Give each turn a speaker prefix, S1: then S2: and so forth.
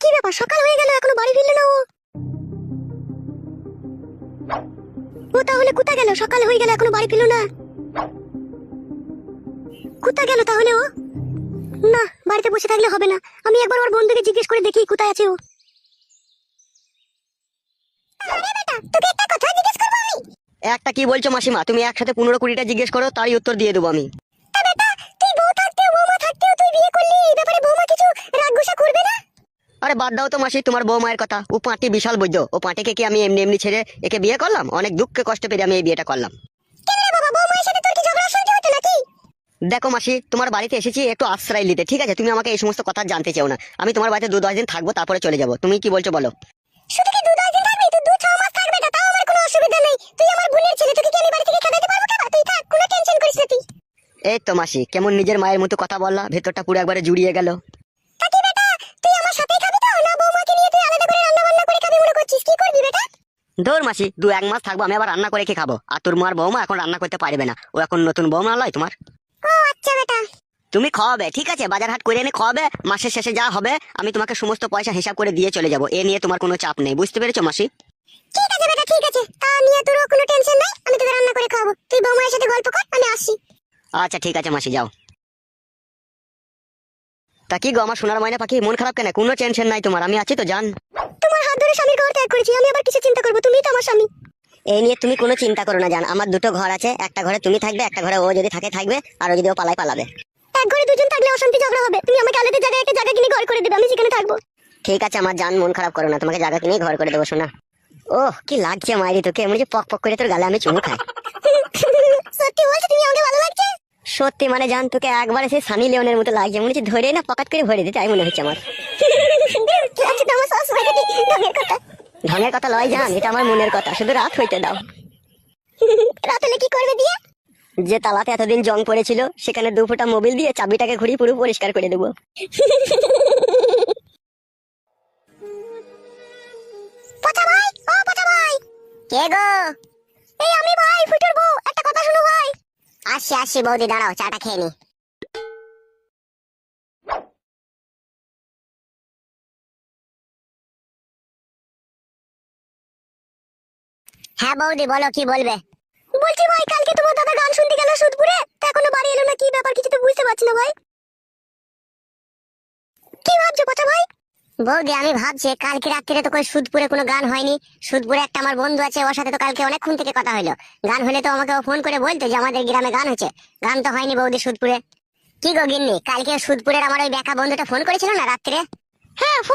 S1: কি ব্যাপার, সকাল হয়ে গেল এখনো বাড়ি ফিরলো না ও? ও তাহলে কোথায় গেল? সকাল হয়ে গেল এখনো বাড়ি ফিরলো না, কোথায় গেল তাহলে ও? না, বাড়িতে বসে থাকলে হবে না, আমি একবার ওর বন্ধুকে জিজ্ঞেস করে দেখি কোথায় আছে ও। আরে বেটা, তোকে একটা কথা জিজ্ঞেস করব আমি।
S2: একটা কি বলছো মাসিমা? তুমি একসাথে 15-20টা জিজ্ঞেস করো, তারই উত্তর দিয়ে দেবো আমি।
S1: তা বেটা, তুই বউ থাকতেও বৌমা থাকতেও তুই বিয়ে করলি, এই ব্যাপারে বৌমা কিছু রাগ গুসা করবে না?
S2: আরে বাদ দাও তো মাসি তোমার বউ মায়ের কথা। ও পাঁটি বিশাল বৈদ্য, ও পাঁটিকে কি আমি এমনি এমনি ছেড়ে একে বিয়ে করলাম? অনেক দুঃখে কষ্ট পেরে আমি এই বিয়েটা করলাম।
S1: কেন রে বাবা, বৌমায়ের সাথে তোর কি ঝগড়া সহ্য হতো নাকি?
S2: দেখো মাসি, তোমার বাড়িতে এসেছি একটু আশ্রয় নিতে, ঠিক আছে? তুমি আমাকে এই সমস্ত কথা জানতে চাও না। আমি তোমার বাড়িতে 2-10 দিন থাকবো, তারপরে চলে যাবো। তুমি কি বলছো বলো?
S1: শুধু কি 2-10 দিন থাকবি? তুই 2-6 মাস থাকবে, এটা তাও আমার কোনো অসুবিধা নেই। তুই আমার বোনের ছেলে, তোকে কি আমি বাড়ি থেকে খেদাতে পারবো? কেন তুই থাক, কোনো টেনশন করিস না তুই।
S2: এই তো মাসি, কেমন নিজের মায়ের মতো কথা বললা, ভেতরটা পুরো একবারে জুড়িয়ে গেল।
S1: তা কি বেটা, তুই আমার সাথেই খাবি তো, না বৌমাকে নিয়ে তুই আলাদা করে রান্না বান্না করে খাবি মনে করছিস? কি করবি বেটা?
S2: ধর মাসি, 2-1 মাস থাকবো, আমি আবার রান্না করে কি খাবো? আর তোর মার বৌমা এখন রান্না করতে পারবে না, ও এখন নতুন বৌমা নয় তোমার।
S1: ও আচ্ছা বেটা।
S2: তুমি খাওয়াবে, ঠিক আছে? বাজার হাট করে এনে খাওয়াবে, মাসের শেষে যা হবে আমি তোমাকে সমস্ত পয়সা হিসাব করে দিয়ে চলে যাবো। এ নিয়ে তোমার কোনো চাপ নেই, বুঝতে পেরেছো মাসি?
S1: ঠিক আছে বেটা, ঠিক আছে, তা নিয়ে তোর কোনো টেনশন নাই, আমি তোকে রান্না করে খাওয়াবো। তুই বৌমায়ের সাথে গল্প কর, আমি আসি।
S2: আচ্ছা ঠিক আছে মাসি, যাও। তা কি গো আমার সোনার ময়না পাখি, মন খারাপ কেন? কোনো টেনশন নাই তোমার, আমি আছি তো জান।
S1: তোমার হাত ধরে স্বামীর ঘর ত্যাগ করেছি, আমি আবার কিছু চিন্তা করবো? তুমিই তো আমার স্বামী।
S2: এই নিয়ে তুমি কোনো চিন্তা করো না জান, আমার 2টো ঘর আছে, একটা ঘরে তুমি থাকবে, একটা ঘরে ও যদি থাকে থাকবে, আর ও যদি ও পালায় পালাবে।
S1: এক ঘরে দুজন থাকলে অশান্তি ঝগড়া হবে, তুমি আমাকে আলাদা জায়গায় একটা জায়গা কিনে ঘর করে দেবে, আমি সেখানে থাকবো।
S2: ঠিক আছে আমার জান, মন খারাপ করো না, তোমাকে জায়গা কিনেই ঘর করে দেবো শোনা। ওহ কি লাগছে মাইরি তোকে, এমন যে পক পক করে তোর গালে আমি চুমু খাই।
S1: সত্যি বলছো, তুমি আমাকে ভালো লাগছে?
S2: সত্যি মানে জান, তোকে একবারে সেই সানি লিওনের মতো লাগছে, মনে হচ্ছে ধরে না পকাত করে ভরে দিতে, তাই মনে হচ্ছে আমার।
S1: লাগছে তো আমার সবসময় ঢঙের কথা।
S2: ঢঙের কথা লয় জান, এটা আমার মনের কথা, শুধু রাত হইতে দাও।
S1: রাত হলে কি করবে দিয়ে?
S2: যে তালাতে এতদিন জং পড়েছিল সেখানে 2 ফোঁটা মোবিল দিয়ে চাবিটাকে ঘুরিয়ে পুরো পরিষ্কার করে দেবো।
S1: পচা ভাই, ও পচা ভাই।
S2: কে গো?
S1: এই আমি ভাই, ফুটোর বউ, একটা কথা শুনো ভাই।
S2: আসছি আসছি বৌদি, দাঁড়াও চাটা খেয়ে নি। হ্যাঁ বৌদি বলো, কি বলবে?
S1: বলছি ভাই, কালকে তোমার দাদা গান শুনতে গেল সুদপুরে, তা এখনো বাড়ি এলো না, কি ব্যাপার কিছু তো বুঝতে পারছি না ভাই। কি ভাবছো পচা ভাই?
S2: বৌদি আমি ভাবছি কালকে রাত্রিরে তো কই সুদপুরে কোনো গান হয়নি। সুদপুরে একটা আমার বন্ধু আছে, ওর সাথে তো কালকে অনেকক্ষণ থেকে কথা হলো। গান হলে তো আমাকে ও ফোন করে বলতো যে আমাদের গ্রামে গান হচ্ছে। গান তো হয়নি বৌদি সুদপুরে। কি গো গিন্নি, কালকে সুদপুরের আমার ওই বেকা বন্ধুটা ফোন করেছিল না রাত্রে?
S1: হ্যাঁ, ফোন